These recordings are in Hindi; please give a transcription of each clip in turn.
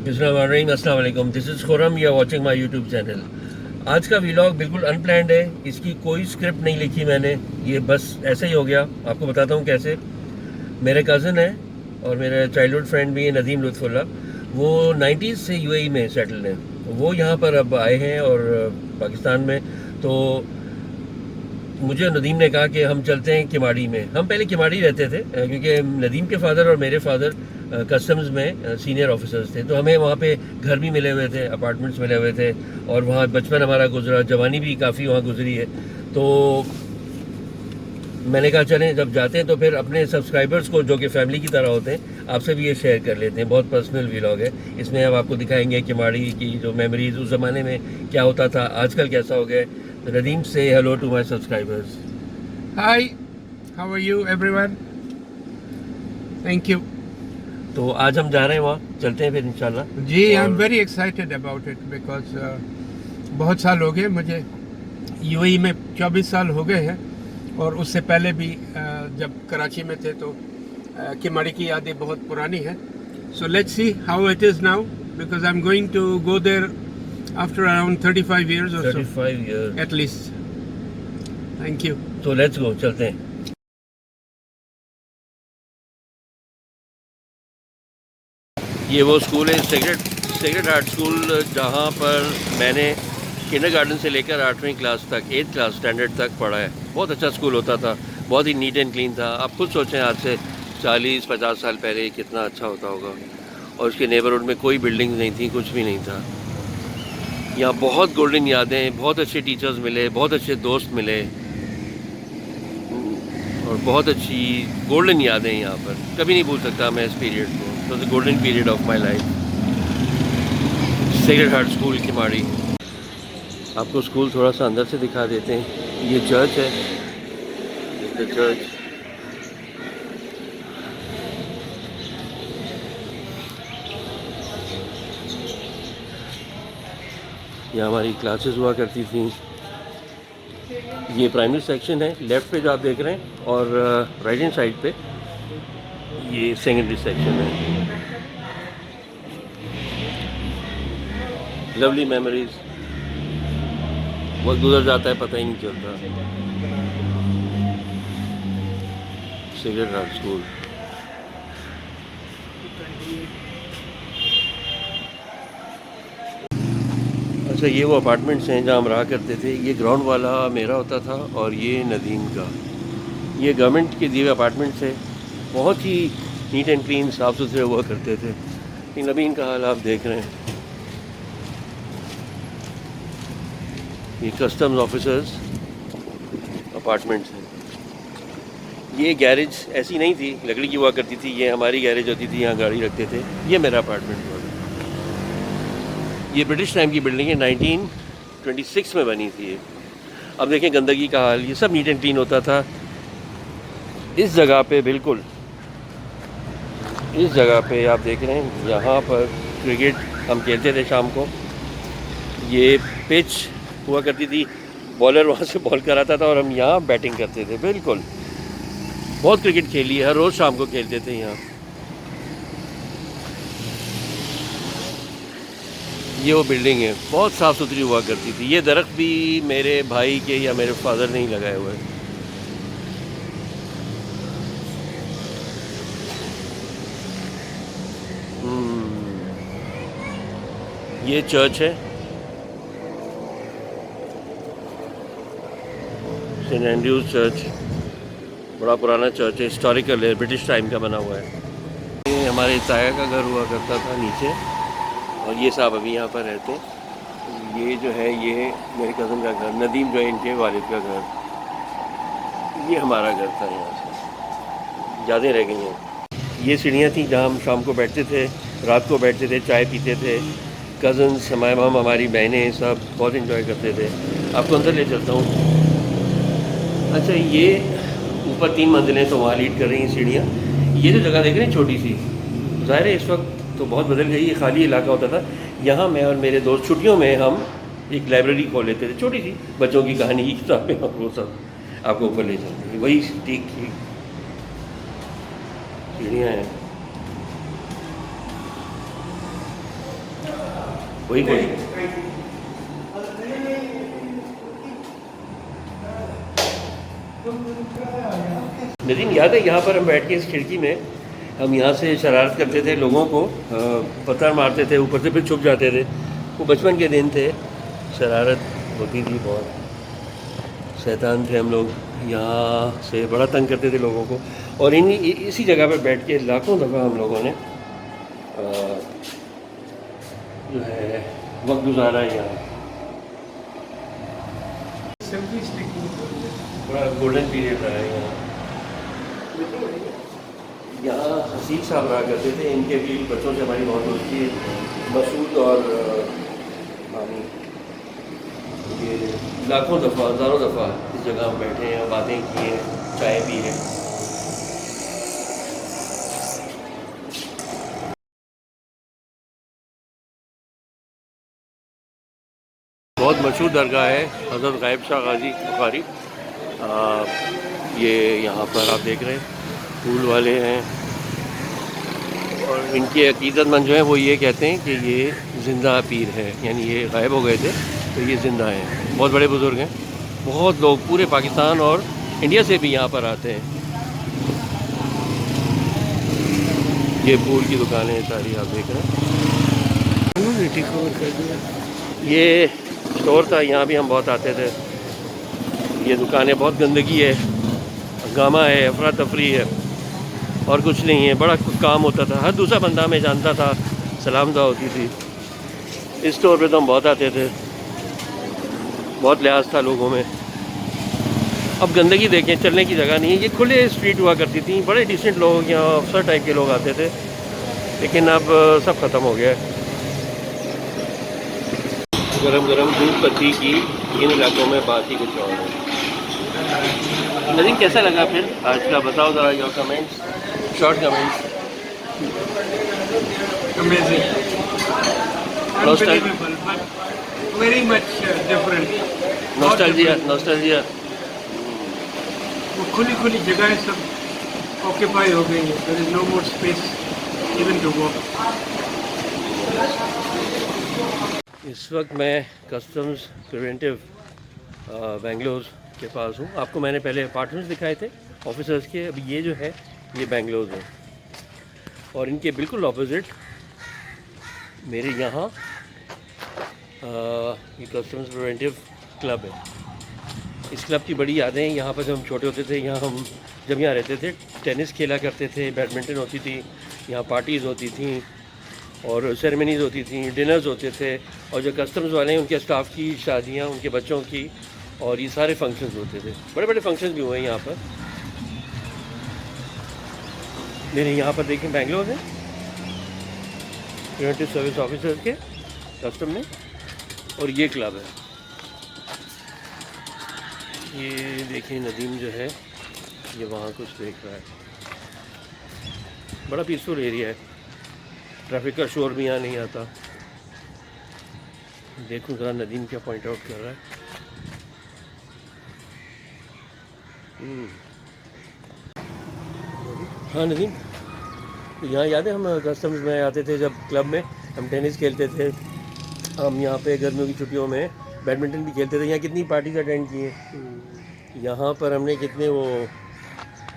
बिस्मिल्लाहिर्रहमानिर्रहीम, अस्सलाम वालेकुम। This is Khurram, you are watching my YouTube channel. आज का व्लॉग बिल्कुल अनप्लैंड है, इसकी कोई स्क्रिप्ट नहीं लिखी मैंने, ये बस ऐसे ही हो गया। आपको बताता हूँ कैसे। मेरे कज़न है और मेरे चाइल्डहुड फ्रेंड भी है, नदीम लुत्फ़ुल्लाह। वो 90s से यूएई में सेटल्ड हैं। वो यहाँ पर अब आए हैं और पाकिस्तान में। तो मुझे नदीम ने कहा कि हम चलते हैं किमाड़ी में। हम पहले किमाड़ी रहते थे क्योंकि नदीम के फादर और मेरे फादर कस्टम्स में सीनियर ऑफिसर्स थे, तो हमें वहाँ पे घर भी मिले हुए थे, अपार्टमेंट्स मिले हुए थे और वहाँ बचपन हमारा गुजरा, जवानी भी काफ़ी वहाँ गुजरी है। तो मैंने कहा चलें, जब जाते हैं तो फिर अपने सब्सक्राइबर्स को, जो कि फैमिली की तरह होते हैं, आपसे भी ये शेयर कर लेते हैं। बहुत पर्सनल व्लॉग है, इसमें हम आपको दिखाएंगे किमाड़ी की जो मेमोरीज, उस ज़माने में क्या होता था, आजकल कैसा हो गया। तो नदीम से hello to my subscribers. Hi, how are you everyone? Thank you. तो आज हम जा रहे हैं वहाँ, चलते हैं फिर इंशाल्लाह। जी, और I'm very excited about it because बहुत साल हो गए मुझे, यूएई में 24 साल हो गए हैं और उससे पहले भी जब कराची में थे तो किमाड़ी की यादें बहुत पुरानी हैं. So let's see how it is now because I'm going to go there after around 35 years or 35 years so at least. Thank you. तो लेट्स गो, चलते हैं। ये वो स्कूल है, सेक्रेड हार्ट स्कूल, जहाँ पर मैंने किंडरगार्टन से लेकर 8वीं क्लास तक, 8th क्लास स्टैंडर्ड तक पढ़ा है। बहुत अच्छा स्कूल होता था, बहुत ही नीट एंड क्लीन था। आप खुद सोचें, आज से 40-50 साल पहले कितना अच्छा होता होगा। और उसके नेबरहुड में कोई बिल्डिंग नहीं थी, कुछ भी नहीं था। यहाँ बहुत गोल्डन यादें, बहुत अच्छे टीचर्स मिले, बहुत अच्छे दोस्त मिले और बहुत अच्छी गोल्डन यादें यहाँ पर। कभी नहीं भूल सकता मैं इस पीरियड को। It was the golden period of my life. Sacred heart school Kemari. आपको स्कूल थोड़ा सा अंदर से दिखा देते हैं। ये चर्च है, द चर्च। यहाँ हमारी क्लासेस हुआ करती थी। ये प्राइमरी सेक्शन है, लेफ़्ट पे जो आप देख रहे हैं, और राइट हैंड साइड पे ये सेकेंडरी सेक्शन है। लवली मेमोरीज, वक्त गुजर जाता है पता ही नहीं चलता। Sacred heart school. अच्छा, ये वो अपार्टमेंट्स हैं जहाँ हम रहा करते थे। ये ग्राउंड वाला मेरा होता था और ये नदीम का। ये गवर्नमेंट के दिए हुए अपार्टमेंट्स है, बहुत ही नीट एंड क्लीन, साफ़ सुथरे हुआ करते थे। लेकिन अभी इनका हाल आप देख रहे हैं। ये कस्टम्स ऑफिसर्स अपार्टमेंट्स हैं। ये गैरेज ऐसी नहीं थी, लकड़ी की हुआ करती थी। ये हमारी गैरेज होती थी, यहाँ गाड़ी रखते थे। ये मेरा अपार्टमेंट हुआ। ये ब्रिटिश टाइम की बिल्डिंग है, 1926 में बनी थी ये। अब देखें गंदगी का हाल। ये सब नीट एंड क्लीन होता था। इस जगह पे, बिल्कुल इस जगह पे आप देख रहे हैं, यहाँ पर क्रिकेट हम खेलते थे शाम को। ये पिच हुआ करती थी, बॉलर वहाँ से बॉल कराता था और हम यहाँ बैटिंग करते थे। बिल्कुल बहुत क्रिकेट खेली है, हर रोज़ शाम को खेलते थे यहाँ। ये वो बिल्डिंग है, बहुत साफ़ सुथरी हुआ करती थी। ये दरख्त भी मेरे भाई के या मेरे फादर ने ही लगाए हुए हैं। ये चर्च है, सेंट एंड्रूज चर्च। बड़ा पुराना चर्च है, हिस्टोरिकल है, ब्रिटिश टाइम का बना हुआ है। ये हमारे ताया का घर हुआ करता था नीचे, और ये साहब अभी यहाँ पर रहते हैं। ये जो है, ये मेरे कज़न का घर, नदीम जो है इनके वालिद का घर। ये हमारा घर था, यहाँ से यादें रह गई हैं। ये सीढ़ियाँ थी जहाँ हम शाम को बैठते थे, रात को बैठते थे, चाय पीते थे। कज़न्स, हमारी बहनें सब बहुत इन्जॉय करते थे। आपको अंदर ले चलता हूँ। अच्छा, ये ऊपर 3 मंजिलें तो वहाँ लीड कर रही हैं सीढ़ियाँ। ये जो जगह देख रहे हैं छोटी सी, ज़ाहिर है इस वक्त तो बहुत बदल गई। ये खाली इलाका होता था। यहाँ मैं और मेरे दोस्त छुट्टियों में हम एक लाइब्रेरी खोल लेते थे, छोटी सी, बच्चों की कहानी की किताबें और वो सब। आपको ऊपर ले चलते हैं, वही ठीक सीढ़ियाँ हैं। वही कुछ नदीम याद है यहाँ पर हम बैठ के इस खिड़की में हम यहाँ से शरारत करते थे, लोगों को पत्थर मारते थे, ऊपर से फिर छुप जाते थे। वो बचपन के दिन थे, शरारत होती थी, बहुत शैतान थे हम लोग। यहाँ से बड़ा तंग करते थे लोगों को, और इसी जगह पर बैठ के लाखों दफ़ा हम लोगों ने जो है वक्त गुजारा है यहाँ। बड़ा गोल्डन पीरियड रहा है यहाँ। यहाँ हसीब साहब रहा करते थे, इनके भी बच्चों से हमारी बहुत दोस्ती है, मसूद और मानी। ये लाखों दफ़ा हज़ारों दफ़ा इस जगह हम बैठे हैं, बातें की हैं, चाय पी है। बहुत मशहूर दरगाह है हज़रत गायब शाह गाजी बुखारी। ये यहाँ पर आप देख रहे हैं फूल वाले हैं, और इनके अकीदतमंद जो हैं वो ये कहते हैं कि ये ज़िंदा पीर है, यानी ये गायब हो गए थे तो ये ज़िंदा हैं। बहुत बड़े बुज़ुर्ग हैं, बहुत लोग पूरे पाकिस्तान और इंडिया से भी यहाँ पर आते हैं। ये फूल की दुकानें सारी आप देख रहे हैं। ये स्टोर था, यहाँ भी हम बहुत आते थे। ये दुकानें, बहुत गंदगी है, हंगामा है, अफरा तफरी है, और कुछ नहीं है। बड़ा काम होता था, हर दूसरा बंदा हमें जानता था, सलाम दुआ होती थी। इस स्टोर पे तो हम बहुत आते थे, बहुत लिहाज था लोगों में। अब गंदगी देखें, चलने की जगह नहीं है। ये खुले स्ट्रीट हुआ करती थी, बड़े डिसेंट लोग, यहाँ अफसर टाइप के लोग आते थे, लेकिन अब सब ख़त्म हो गया है। गरम गरम दूध पत्ती की इन इलाकों में बात ही कुछ और है। नदीम कैसा लगा फिर आज का, बताओ ज़रा your comments, short comments. Amazing. Unbelievable, but very much different. Nostalgia. वो खुली खुली जगह सब ऑक्यूपाई हो गई है। There is no more space even to walk. इस वक्त मैं कस्टम्स प्रिवेंटिव बेंगलोर के पास हूँ। आपको मैंने पहले अपार्टमेंट्स दिखाए थे ऑफिसर्स के, अभी ये जो है ये बेंगलोर है, और इनके बिल्कुल ऑपोजिट मेरे यहाँ ये कस्टम्स प्रिवेंटिव क्लब है। इस क्लब की बड़ी यादें हैं। यहाँ पर जब हम छोटे होते थे, यहाँ हम जब यहाँ रहते थे, टेनिस खेला करते थे, बैडमिंटन होती थी, यहाँ पार्टीज़ होती थी और सेरेमनीज़ होती थी, डिनर्स होते थे, और जो कस्टम्स वाले हैं उनके स्टाफ की शादियाँ, उनके बच्चों की, और ये सारे फंक्शंस होते थे। बड़े बड़े फंक्शंस भी हुए हैं यहाँ पर। मेरे यहाँ पर देखें बेंगलोर में प्रिवेंटिव सर्विस ऑफिसर्स के कस्टम में, और ये क्लब है। ये देखिए नदीम जो है ये वहाँ कुछ देख रहा है। बड़ा पीसफुल एरिया है, ट्रैफिक का शोर भी यहाँ नहीं आता। देखूँ ज़रा नदीम क्या पॉइंट आउट कर रहा है। हाँ नदीम, यहाँ याद है हम कस्टम्स में आते थे जब क्लब में हम टेनिस खेलते थे, हम यहाँ पे गर्मियों की छुट्टियों में बैडमिंटन भी खेलते थे। यहाँ कितनी पार्टीज अटेंड की हैं। यहाँ पर हमने कितने वो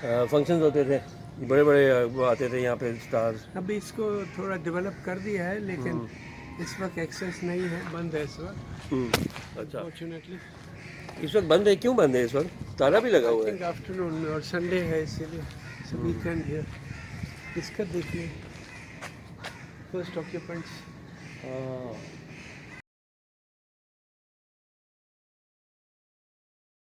फंक्शंस होते थे, बड़े बड़े वो आते थे यहाँ पे स्टार्स। अभी इसको थोड़ा डेवलप कर दिया है, लेकिन इस वक्त एक्सेस नहीं है, बंद है इस वक्त। अच्छा, फॉर्चुनेटली इस वक्त बंद है। क्यों बंद है इस वक्त? ताला भी लगा हुआ है। आफ्टरनून में, और संडे है इसीलिए, वीकेंड है। इसका देखिए फर्स्ट ऑक्यूपेंट्स।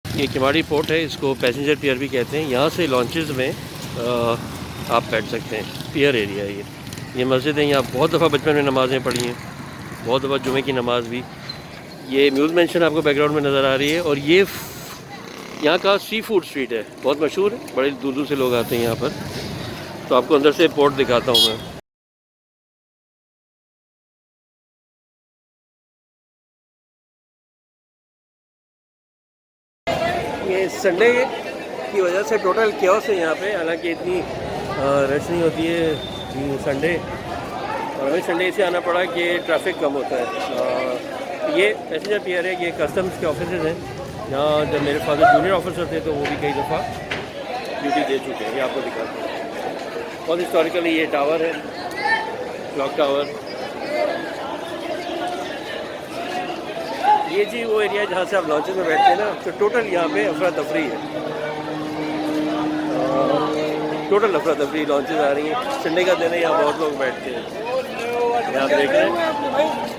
ये किमाड़ी पोर्ट है, इसको पैसेंजर पियर भी कहते हैं। यहाँ से लॉन्चेस में आप बैठ सकते हैं। पियर एरिया है ये मस्जिद है। यहाँ बहुत दफ़ा बचपन में नमाज़ें पढ़ी हैं, बहुत दफ़ा जुमे की नमाज़ भी। ये म्यूज़ मेंशन आपको बैकग्राउंड में नज़र आ रही है, और ये यहाँ का सी फूड स्ट्रीट है, बहुत मशहूर है, बड़े दूर दूर से लोग आते हैं यहाँ पर। तो आपको अंदर से पोर्ट दिखाता हूँ मैं। ये संडे की वजह से टोटल क्योस है यहाँ पे, हालांकि इतनी रश नहीं होती है संडे। और हमें संडे से आना पड़ा कि ट्रैफिक कम होता है। ये पैसेंजर पियर है, ये कस्टम्स के ऑफिस हैं। यहाँ जब मेरे फादर जूनियर ऑफिसर थे तो वो भी कई दफ़ा ड्यूटी दे चुके हैं। ये आपको दिखाते हैं। बहुत हिस्टोरिकली ये टावर है, क्लॉक टावर। ये जी वो एरिया है जहाँ से आप लॉन्चेस में बैठते हैं ना, तो टोटल यहाँ पे अफरा तफरी है। टोटल अफरा तफरी लॉन्चेस आ रही हैं। संडे का दिन है, यहाँ बहुत लोग बैठते हैं। यहाँ देख रहे हैं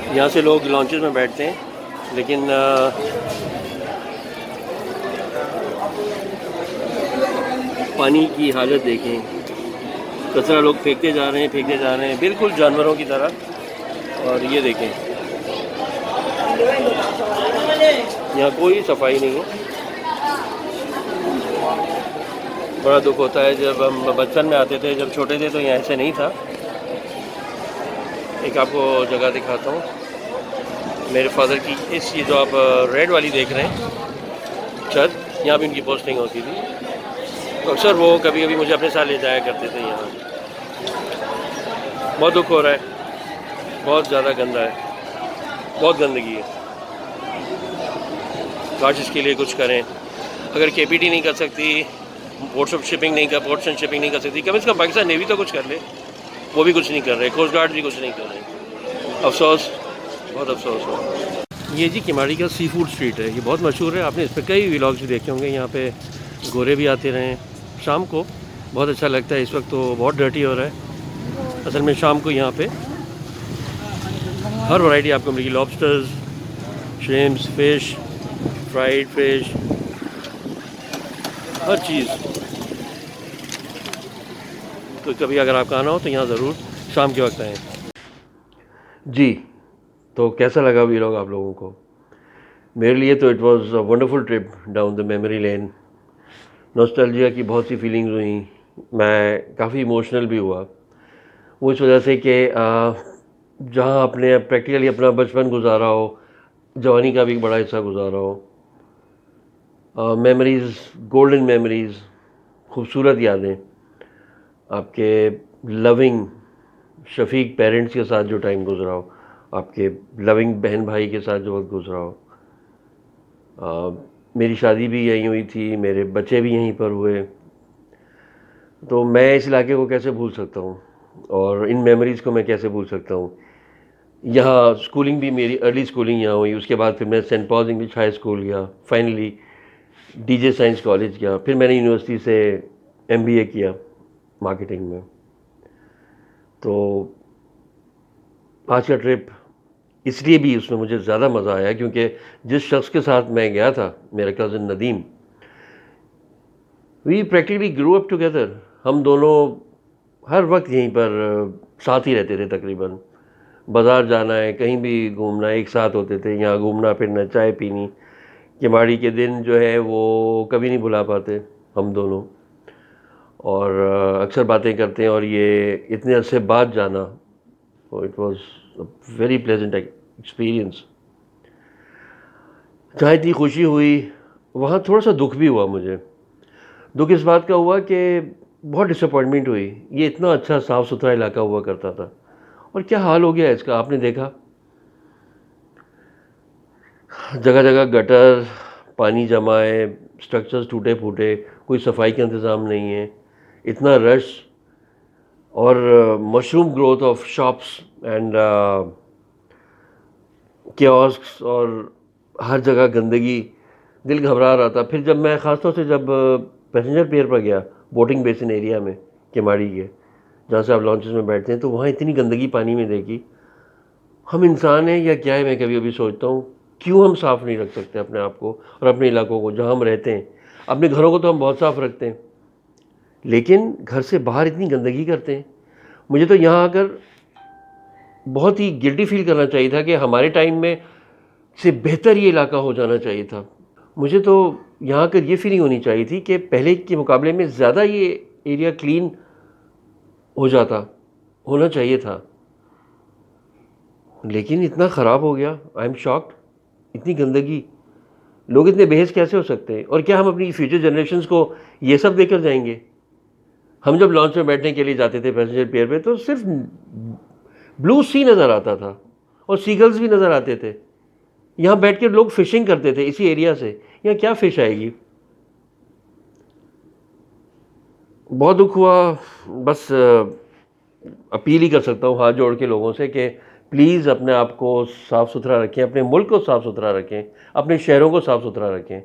यहाँ से लोग लॉन्चेस में बैठते हैं, लेकिन पानी की हालत देखें, कचरा लोग फेंकते जा रहे हैं बिल्कुल जानवरों की तरह। और ये देखें, यहाँ कोई सफाई नहीं है। बड़ा दुख होता है। जब हम बचपन में आते थे, जब छोटे थे, तो यहाँ ऐसे नहीं था। एक आपको जगह दिखाता हूँ, मेरे फादर की इस ये जो आप रेड वाली देख रहे हैं छत, यहाँ भी उनकी पोस्टिंग होती थी। तो अक्सर वो कभी कभी मुझे अपने साथ ले जाया करते थे यहाँ। बहुत दुख हो रहा है, बहुत ज़्यादा गंदा है, बहुत गंदगी है। काश इसके लिए कुछ करें। अगर केपीटी नहीं कर सकती, पोर्ट्स ऑफ शिपिंग नहीं कर सकती, कम से कम पाकिस्तान नेवी तो कुछ कर ले। वो भी कुछ नहीं कर रहे, कोस्ट गार्ड भी कुछ नहीं कर रहे। अफसोस, बहुत अफसोस हो। ये जी किमाड़ी का सी फूड स्ट्रीट है, ये बहुत मशहूर है। आपने इस पर कई व्लॉग्स भी देखे होंगे। यहाँ पे गोरे भी आते रहे शाम को, बहुत अच्छा लगता है। इस वक्त तो बहुत डर्टी हो रहा है। असल में शाम को यहाँ पे हर वैरायटी आपको मिलेगी। Lobsters, shrimps, fish, fried fish, हर चीज़। तो कभी अगर आपका आना हो तो यहाँ ज़रूर शाम के वक्त आएँ जी। तो कैसा लगा व्लॉग आप लोगों को? मेरे लिए तो it was a wonderful trip down the memory lane. Nostalgia की बहुत सी फीलिंग्स हुई। मैं काफ़ी इमोशनल भी हुआ, वो इस वजह से कि जहाँ आपने प्रैक्टिकली अपना बचपन गुजारा हो, जवानी का भी बड़ा हिस्सा गुजारा हो, मेमोरीज़, गोल्डन मेमोरीज़, खूबसूरत यादें, आपके लविंग शफीक पेरेंट्स के साथ जो टाइम गुजरा हो, आपके लविंग बहन भाई के साथ जो वक्त गुजरा हो। मेरी शादी भी यहीं हुई थी, मेरे बच्चे भी यहीं पर हुए। तो मैं इस इलाके को कैसे भूल सकता हूँ, और इन मेमोरीज़ को मैं कैसे भूल सकता हूँ। यहाँ स्कूलिंग भी, मेरी अर्ली स्कूलिंग यहाँ हुई। उसके बाद फिर मैं Saint Paul's English High School गया, फाइनली डीजे साइंस कॉलेज गया, फिर मैंने यूनिवर्सिटी से एमबीए किया मार्केटिंग में। तो आज का ट्रिप इसलिए भी उसमें मुझे ज़्यादा मज़ा आया क्योंकि जिस शख्स के साथ मैं गया था, मेरा cousin Nadeem, we practically grow up together. हम दोनों हर वक्त यहीं पर साथ ही रहते थे तकरीबन। बाज़ार जाना है, कहीं भी घूमना, एक साथ होते थे। यहाँ घूमना फिरना, चाय पीनी, किमाड़ी के दिन जो है वो कभी नहीं भुला पाते हम दोनों। और अक्सर बातें करते हैं, और ये इतने अरसे बाद जाना, तो it was a very pleasant experience. जहाँ इतनी खुशी हुई, वहाँ थोड़ा सा दुख भी हुआ मुझे। दुख इस बात का हुआ कि बहुत डिसअपॉइंटमेंट हुई। ये इतना अच्छा साफ़ सुथरा इलाका हुआ करता था, और क्या हाल हो गया इसका, आपने देखा। जगह जगह गटर, पानी जमा है, स्ट्रक्चर्स टूटे फूटे, कोई सफाई का इंतज़ाम नहीं है, इतना रश, और mushroom growth of shops and kiosks, और हर जगह गंदगी। दिल घबरा रहा था। फिर जब मैं ख़ासतौर से जब पैसेंजर पियर पर गया, बोटिंग बेसिन एरिया में किमाड़ी के, जहाँ से आप लॉन्चेस में बैठते हैं, तो वहाँ इतनी गंदगी पानी में देखी। हम इंसान हैं या क्या है, मैं कभी कभी सोचता हूँ, क्यों हम साफ़ नहीं रख सकते अपने आप को और अपने इलाकों को जहाँ हम रहते हैं। अपने घरों को तो हम बहुत साफ़ रखते हैं, लेकिन घर से बाहर इतनी गंदगी करते हैं। मुझे तो यहाँ आकर बहुत ही गिल्टी फील करना चाहिए था कि हमारे टाइम में से बेहतर ये इलाका हो जाना चाहिए था। मुझे तो यहाँ आकर ये फीलिंग होनी चाहिए थी कि पहले के मुकाबले में ज़्यादा ये एरिया क्लीन हो जाता, होना चाहिए था, लेकिन इतना ख़राब हो गया। I am shocked. इतनी गंदगी, लोग इतने बेहिस कैसे हो सकते हैं? और क्या हम अपनी फ्यूचर जनरेशन्स को ये सब देकर जाएंगे? हम जब लॉन्च में बैठने के लिए जाते थे पैसेंजर पेयर पे, तो सिर्फ ब्लू सी नज़र आता था और सीगल्स भी नज़र आते थे। यहाँ बैठ के लोग फिशिंग करते थे इसी एरिया से। यहाँ क्या फ़िश आएगी? बहुत दुख हुआ। बस अपील ही कर सकता हूँ हाथ जोड़ के लोगों से कि प्लीज़ अपने आप को साफ़ सुथरा रखें, अपने मुल्क को साफ़ सुथरा रखें, अपने शहरों को साफ़ सुथरा रखें।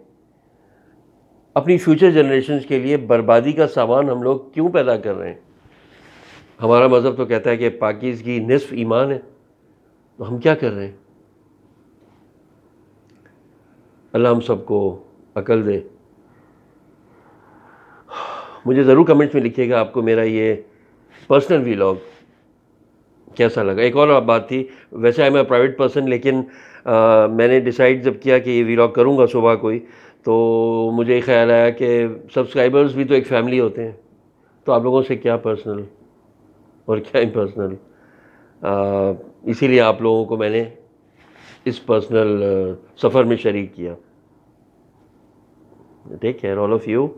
अपनी फ्यूचर जनरेशन्स के लिए बर्बादी का सामान हम लोग क्यों पैदा कर रहे हैं? हमारा मज़हब तो कहता है कि पाकीज़गी निस्फ़ ईमान है, तो हम क्या कर रहे हैं? अल्लाह हम सबको अकल दे। मुझे ज़रूर कमेंट्स में लिखिएगा आपको मेरा ये पर्सनल व्लॉग कैसा लगा। एक और बात थी, वैसे I am a private person, लेकिन मैंने डिसाइड जब किया कि ये व्लॉग करूँगा सुबह कोई, तो मुझे ख्याल आया कि सब्सक्राइबर्स भी तो एक फैमिली होते हैं, तो आप लोगों से क्या पर्सनल और क्या इम्पर्सनल। इसीलिए आप लोगों को मैंने इस पर्सनल सफ़र में शरीक किया। Take care all of you.